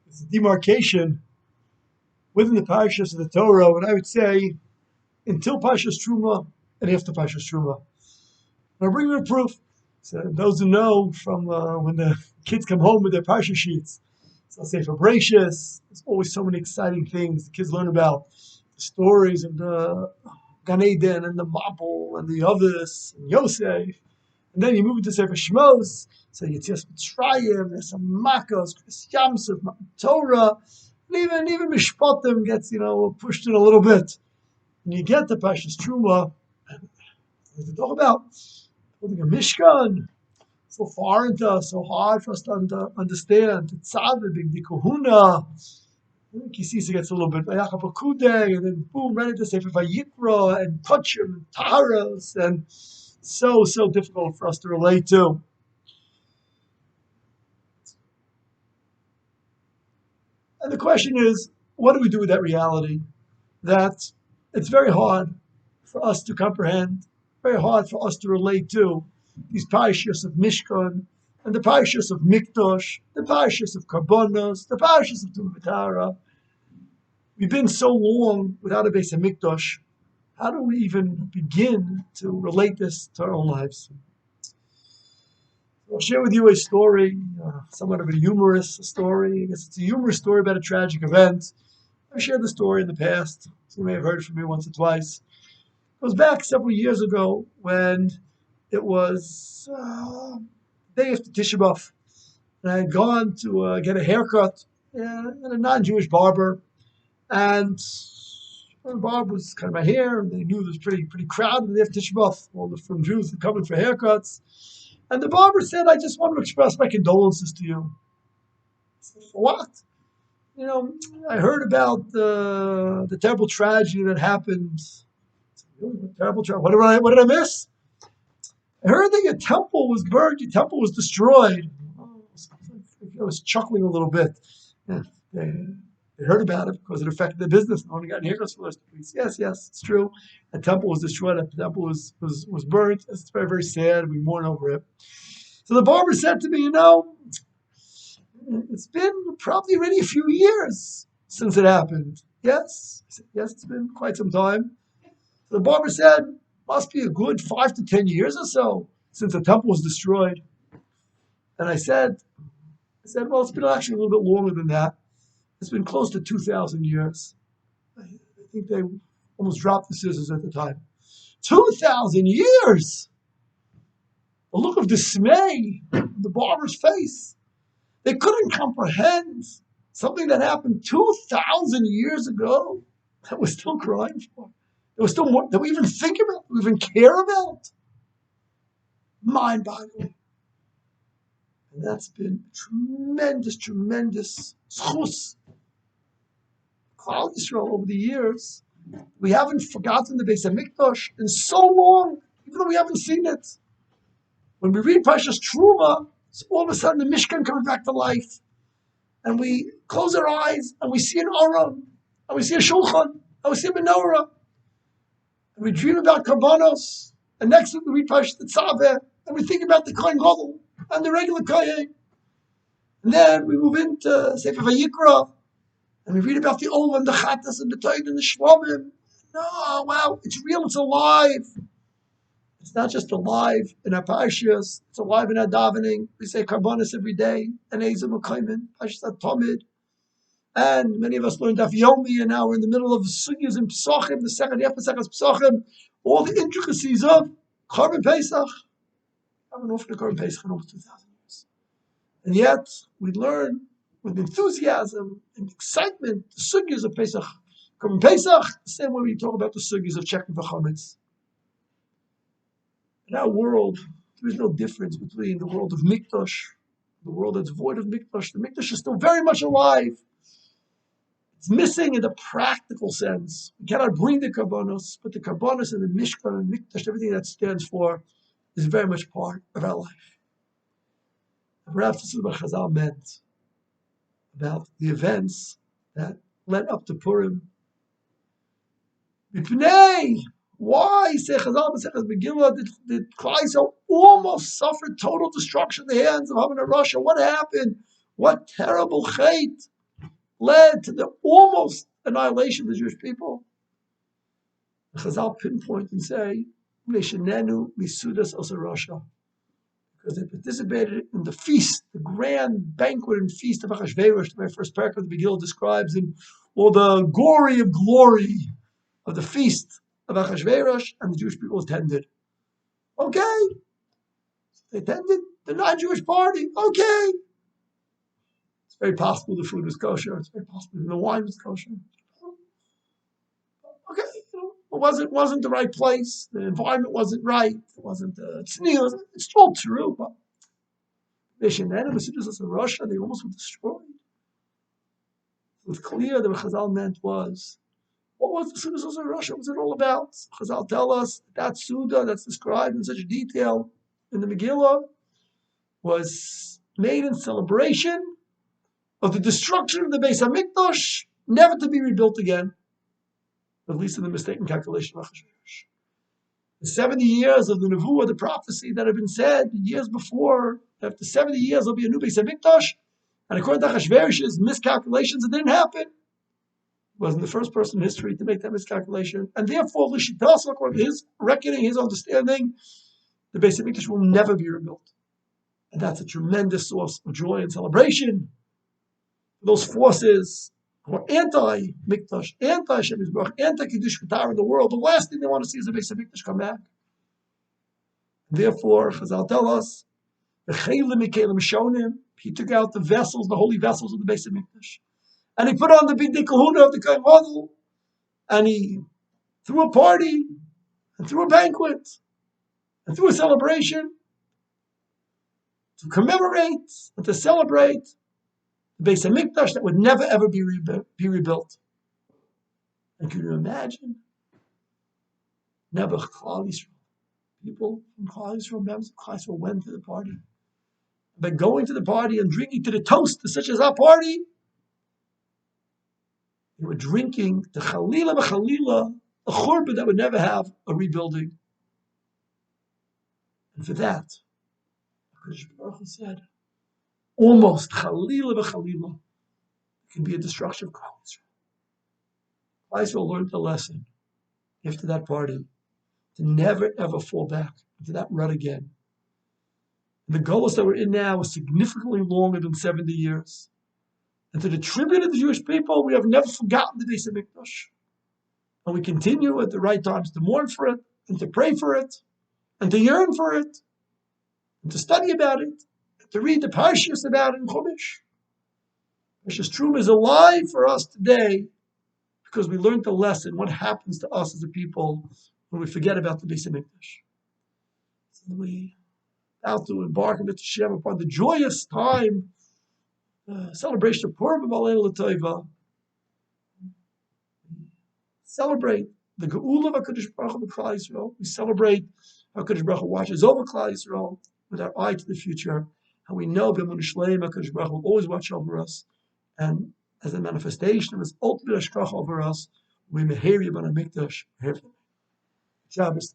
It's a demarcation within the parashas of the Torah, and I would say until Parshas Terumah and after Parshas Terumah. I'll bring you a proof. So those who know from when the kids come home with their parsha sheets, so I'll say for Bereshis, there's always so many exciting things the kids learn about. The stories of the Gan Eden and the Mabul and the Ovis and Yosef. And then you move into Sefer Shmos, so Yetzias Mitzrayim, there's some Makos, Chris Yamsuf, Torah, and even Mishpatim gets, pushed in a little bit. And you get to Parshas Terumah, and there's a talk about building a Mishkan, so foreign to us, so hard for us to understand. Tzaveh, big Kahuna. Kisisa gets a little bit Vayachal Pakudei, and then boom, right into Sefer Vayikra, and Touchim, and Taharos, and so difficult for us to relate to. And the question is, what do we do with that reality? That it's very hard for us to comprehend, very hard for us to relate to these parashas of Mishkan, and the parashas of Mikdash, the parashas of Karbonos, the parashas of Terumah. We've been so long without a Beis HaMikdash. How do we even begin to relate this to our own lives? I'll share with you a story, somewhat of a humorous story. I guess it's a humorous story about a tragic event. I've shared the story in the past, so you may have heard from me once or twice. It was back several years ago when it was day after Tisha B'Av, and I had gone to get a haircut at a non-Jewish barber, and the barber was cutting my hair, and they knew it was pretty crowded after Tisha B'Av. All the from Jews had come in for haircuts, and the barber said, "I just want to express my condolences to you." I said, "For what?" I heard about the terrible tragedy that happened. Terrible tragedy. What did I miss? I heard that your temple was burned, your temple was destroyed. I was chuckling a little bit. Yeah, they heard about it because it affected their business. I only got haircuts for those 2 weeks. Yes, it's true. The temple was destroyed. The temple was burned. It's very, very sad. We mourn over it. So the barber said to me, it's been probably already a few years since it happened. Yes? I said, yes, it's been quite some time. So the barber said, must be a good 5 to 10 years or so since the temple was destroyed. And I said, well, it's been actually a little bit longer than that. It's been close to 2,000 years. I think they almost dropped the scissors at the time. 2,000 years! The look of dismay on the barber's face. They couldn't comprehend something that happened 2,000 years ago that we're still crying for. There was still more that we even think about, we even care about. Mind-boggling. And that's been tremendous schus. Klal Yisrael over the years. We haven't forgotten the Beis HaMikdash in so long, even though we haven't seen it. When we read Parshas Terumah, so all of a sudden the Mishkan comes back to life. And we close our eyes and we see an Aron, and we see a Shulchan, and we see a menorah. And we dream about Karbanos, and next week we read Parshas Tzaveh, and we think about the Kohen Gadol and the regular Kohen. And then we move into Sefer Vayikra, and we read about the Olam, the Chattas, and the Toid, and the Shvamim. No, wow, it's real, it's alive. It's not just alive in our parashas, it's alive in our davening. We say Karbanos every day, and Ezim Akaimin, Parshas Atomid. And many of us learned Daf Yomi, and now we're in the middle of the Sugyas and Pesachim, the second half of Pesachim, all the intricacies of Korban Pesach. I haven't offered a Korban Pesach in over 2,000 years. And yet, we learn with enthusiasm and excitement the Sugyas of Pesach. Korban Pesach, the same way we talk about the Sugyas of checking for Chametz. In our world, there is no difference between the world of Mikdash, the world that's void of Mikdash. The Mikdash is still very much alive. It's missing in the practical sense. We cannot bring the Karbanos, but the Karbanos and the Mishkan and Mikdash, everything that stands for, is very much part of our life. And perhaps this is what Chazal meant about the events that led up to Purim. Mipnei! Why, say Chazal Masechtas Megillah, did Klal Yisrael almost suffer total destruction at the hands of Haman and Russia? What happened? What terrible chait! led to the almost annihilation of the Jewish people. The Chazal pinpoint and say, Meshenenu misudas osarosha, because they participated in the feast, the grand banquet and feast of Achashverosh, the very first paragraph of the Megillah describes in all the gory of glory of the feast of Achashverosh, and the Jewish people attended. Okay, they attended the non-Jewish party. Okay, it's very possible the food was kosher. It's very possible the wine was kosher. Okay, it wasn't the right place. The environment wasn't right. It wasn't it's all true, but Mission enemies in Russia, they almost were destroyed. It was clear that what Chazal meant was, what was the Sudas in Russia? What was it all about? Chazal tell us that Suda that's described in such detail in the Megillah was made in celebration of the destruction of the Beis Hamikdash, never to be rebuilt again, at least in the mistaken calculation of Achashverosh. The 70 years of the Nevuah, the prophecy that had been said years before, after 70 years there'll be a new Beis Hamikdash, and according to Achashverosh's miscalculations, it didn't happen. He wasn't the first person in history to make that miscalculation, and therefore, Lishitas, according to his reckoning, his understanding, the Beis Hamikdash will never be rebuilt. And that's a tremendous source of joy and celebration. Those forces who are anti-Mikdash, anti-Shem Yisborach, anti-Kiddush V'Tara in the world, the last thing they want to see is the Beis Hamikdash come back. Therefore, Chazal tell us, he took out the vessels, the holy vessels of the Beis Hamikdash, and he put on the Bidei Kahuna of the Kohen Gadol, and he threw a party, and threw a banquet, and threw a celebration to commemorate and to celebrate the Beis Hamikdash that would never ever be rebuilt. And can you imagine? Never Klal Yisrael, people from Klal Yisrael, members of Klal Yisrael went to the party. By going to the party and drinking to the toast, such as our party, they were drinking the Chalila B'Chalila, a churban that would never have a rebuilding. And for that, HaKadosh Baruch Hu said, almost Chalila B'Chalila, it can be a destruction of Klal Yisrael. Klal Yisrael learned the lesson after that party to never ever fall back into that rut again. And the goals that we're in now is significantly longer than 70 years. And to the tribute of the Jewish people, we have never forgotten the Beis Hamikdash. And we continue at the right times to mourn for it, and to pray for it, and to yearn for it, and to study about it, and to read the parshas about it in Chumash. Parshas Terumah is alive for us today because we learned the lesson, what happens to us as a people when we forget about the Beis Hamikdash. So we about to embark on Shem upon the joyous time, celebration of Purim B'Aleinu L'Tova. Celebrate the Geula of HaKadosh Baruch Hu B'Klal Yisrael. We celebrate how HaKadosh Baruch Hu watches over Klal Yisrael with our eye to the future. And we know B'Emunah Shleim HaKadosh Baruch Hu will always watch over us. And as a manifestation of His ultimate Hashgacha over us, we meheri B'Nai Mikdash. Shabbos.